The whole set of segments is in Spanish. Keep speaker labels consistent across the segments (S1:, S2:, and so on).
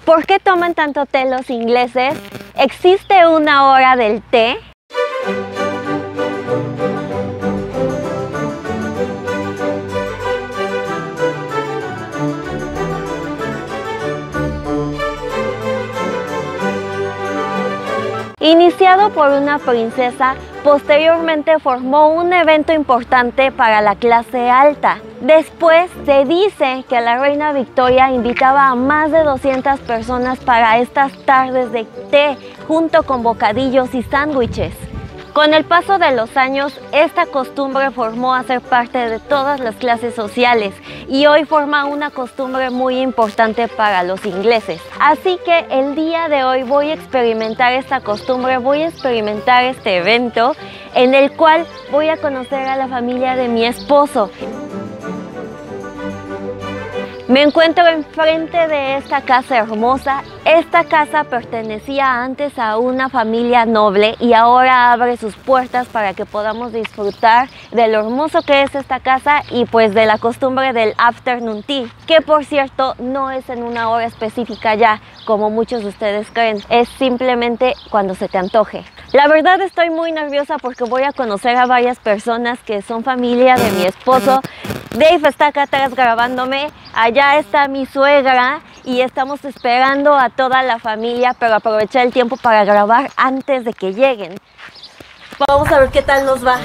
S1: ¿Por qué toman tanto té los ingleses? ¿Existe una hora del té? Iniciado por una princesa, posteriormente formó un evento importante para la clase alta. Después se dice que la reina Victoria invitaba a más de 200 personas para estas tardes de té, junto con bocadillos y sándwiches. Con el paso de los años, esta costumbre formó a ser parte de todas las clases sociales y hoy forma una costumbre muy importante para los ingleses. Así que el día de hoy voy a experimentar esta costumbre, voy a experimentar este evento en el cual voy a conocer a la familia de mi esposo. Me encuentro enfrente de esta casa hermosa. Esta casa pertenecía antes a una familia noble y ahora abre sus puertas para que podamos disfrutar de lo hermoso que es esta casa y pues de la costumbre del afternoon tea, que por cierto no es en una hora específica ya, como muchos de ustedes creen, es simplemente cuando se te antoje. La verdad estoy muy nerviosa porque voy a conocer a varias personas que son familia de mi esposo. Dave está acá atrás grabándome, allá está mi suegra y estamos esperando a toda la familia, pero aproveché el tiempo para grabar antes de que lleguen. Vamos a ver qué tal nos va.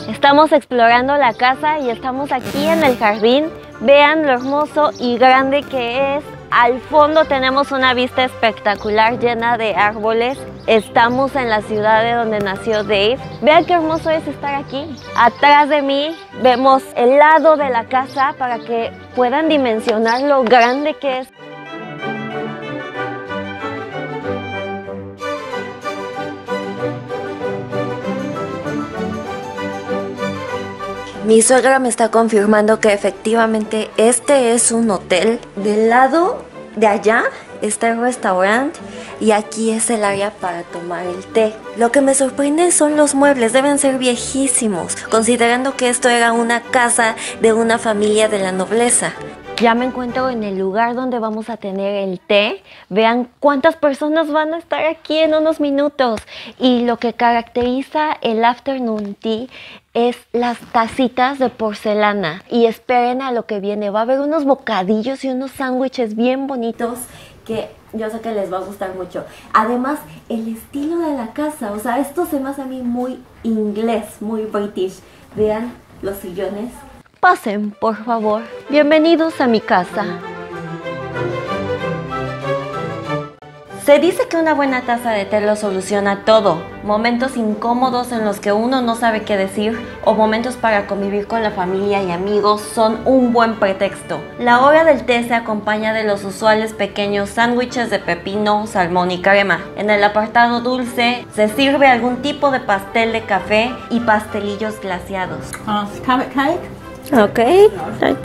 S1: Estamos explorando la casa y estamos aquí en el jardín. Vean lo hermoso y grande que es. Al fondo tenemos una vista espectacular llena de árboles. Estamos en la ciudad de donde nació Dave. Vean qué hermoso es estar aquí. Atrás de mí vemos el lado de la casa para que puedan dimensionar lo grande que es. Mi suegra me está confirmando que efectivamente este es un hotel. Del lado de allá está el restaurante y aquí es el área para tomar el té. Lo que me sorprende son los muebles, deben ser viejísimos, considerando que esto era una casa de una familia de la nobleza. Ya me encuentro en el lugar donde vamos a tener el té. Vean cuántas personas van a estar aquí en unos minutos. Y lo que caracteriza el afternoon tea es las tacitas de porcelana. Y esperen a lo que viene. Va a haber unos bocadillos y unos sándwiches bien bonitos que yo sé que les va a gustar mucho. Además, el estilo de la casa, o sea, esto se me hace a mí muy inglés, muy british. Vean los sillones. Pasen, por favor. Bienvenidos a mi casa. Se dice que una buena taza de té lo soluciona todo. Momentos incómodos en los que uno no sabe qué decir o momentos para convivir con la familia y amigos son un buen pretexto. La hora del té se acompaña de los usuales pequeños sándwiches de pepino, salmón y crema. En el apartado dulce se sirve algún tipo de pastel de café y pastelillos glaseados.
S2: Carrot cake.
S1: Okay.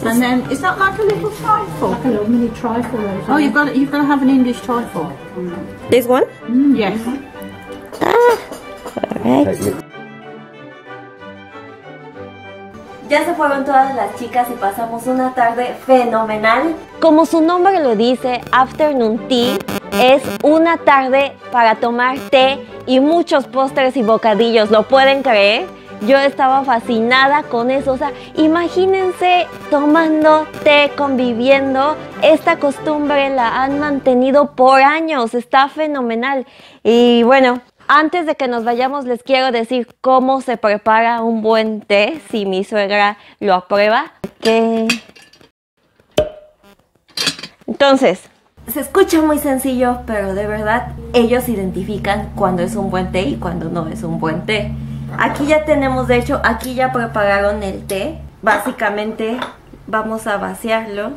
S2: And then, is that like a little trifle?
S3: Like a little mini trifle.
S2: Oh, you've got to have an English trifle.
S1: This one?
S2: Yes.
S1: Alright. Ya se fueron todas las chicas y pasamos una tarde fenomenal. Como su nombre lo dice, afternoon tea es una tarde para tomar té y muchos postres y bocadillos, ¿lo pueden creer? Yo estaba fascinada con eso, o sea, imagínense tomando té, conviviendo. Esta costumbre la han mantenido por años, está fenomenal. Y bueno, antes de que nos vayamos les quiero decir cómo se prepara un buen té, si mi suegra lo aprueba. Entonces, se escucha muy sencillo, pero de verdad ellos identifican cuando es un buen té y cuando no es un buen té. Aquí ya tenemos, de hecho, aquí ya prepararon el té. Básicamente vamos a vaciarlo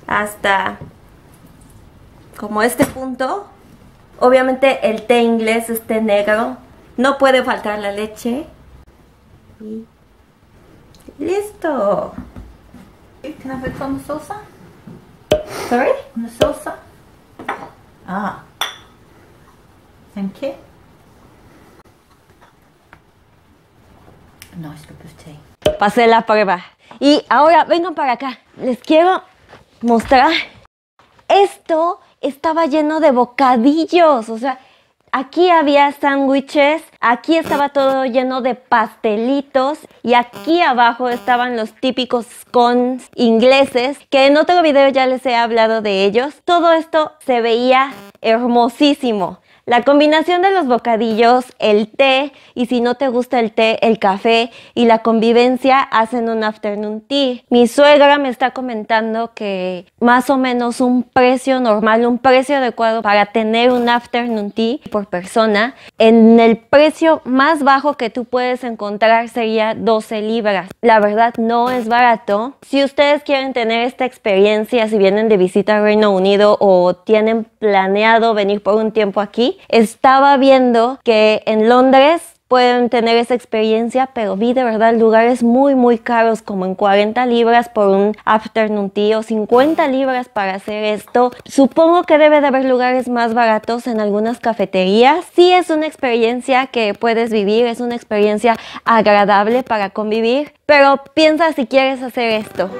S1: hasta como este punto. Obviamente el té inglés es té negro. No puede faltar la leche. Y listo.
S2: Can I have it on the saucer?
S1: Sorry?
S2: On the saucer? Ah. Thank you. A nice cup of tea.
S1: Pasé la prueba. Y ahora vengan para acá. Les quiero mostrar. Esto estaba lleno de bocadillos. O sea, aquí había sándwiches. Aquí estaba todo lleno de pastelitos. Y aquí abajo estaban los típicos scones ingleses, que en otro video ya les he hablado de ellos. Todo esto se veía hermosísimo. La combinación de los bocadillos, el té, y si no te gusta el té, el café y la convivencia hacen un afternoon tea. Mi suegra me está comentando que más o menos un precio normal, un precio adecuado para tener un afternoon tea por persona, en el precio más bajo que tú puedes encontrar sería 12 libras. La verdad no es barato. Si ustedes quieren tener esta experiencia, si vienen de visita al Reino Unido o tienen planeado venir por un tiempo aquí, estaba viendo que en Londres pueden tener esa experiencia, pero vi de verdad lugares muy caros, como en 40 libras por un afternoon tea o 50 libras para hacer esto. Supongo que debe de haber lugares más baratos en algunas cafeterías. Sí, es una experiencia que puedes vivir, es una experiencia agradable para convivir, pero piensa si quieres hacer esto.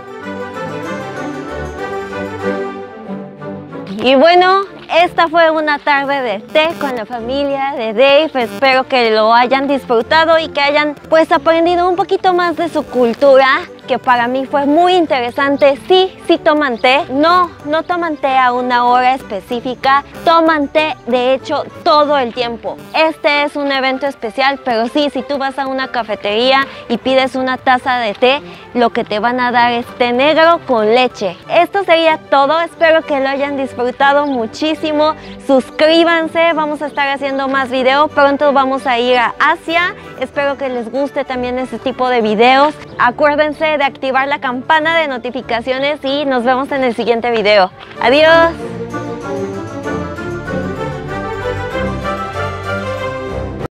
S1: Y bueno, esta fue una tarde de té con la familia de Dave. Espero que lo hayan disfrutado y que hayan pues aprendido un poquito más de su cultura, que para mí fue muy interesante. Sí toman té. No toman té a una hora específica. Toman té, de hecho, todo el tiempo. Este es un evento especial, pero sí, si tú vas a una cafetería y pides una taza de té, lo que te van a dar es té negro con leche. Esto sería todo. Espero que lo hayan disfrutado muchísimo. Suscríbanse, vamos a estar haciendo más videos. Pronto vamos a ir a Asia. Espero que les guste también este tipo de videos. Acuérdense de activar la campana de notificaciones y nos vemos en el siguiente video. ¡Adiós!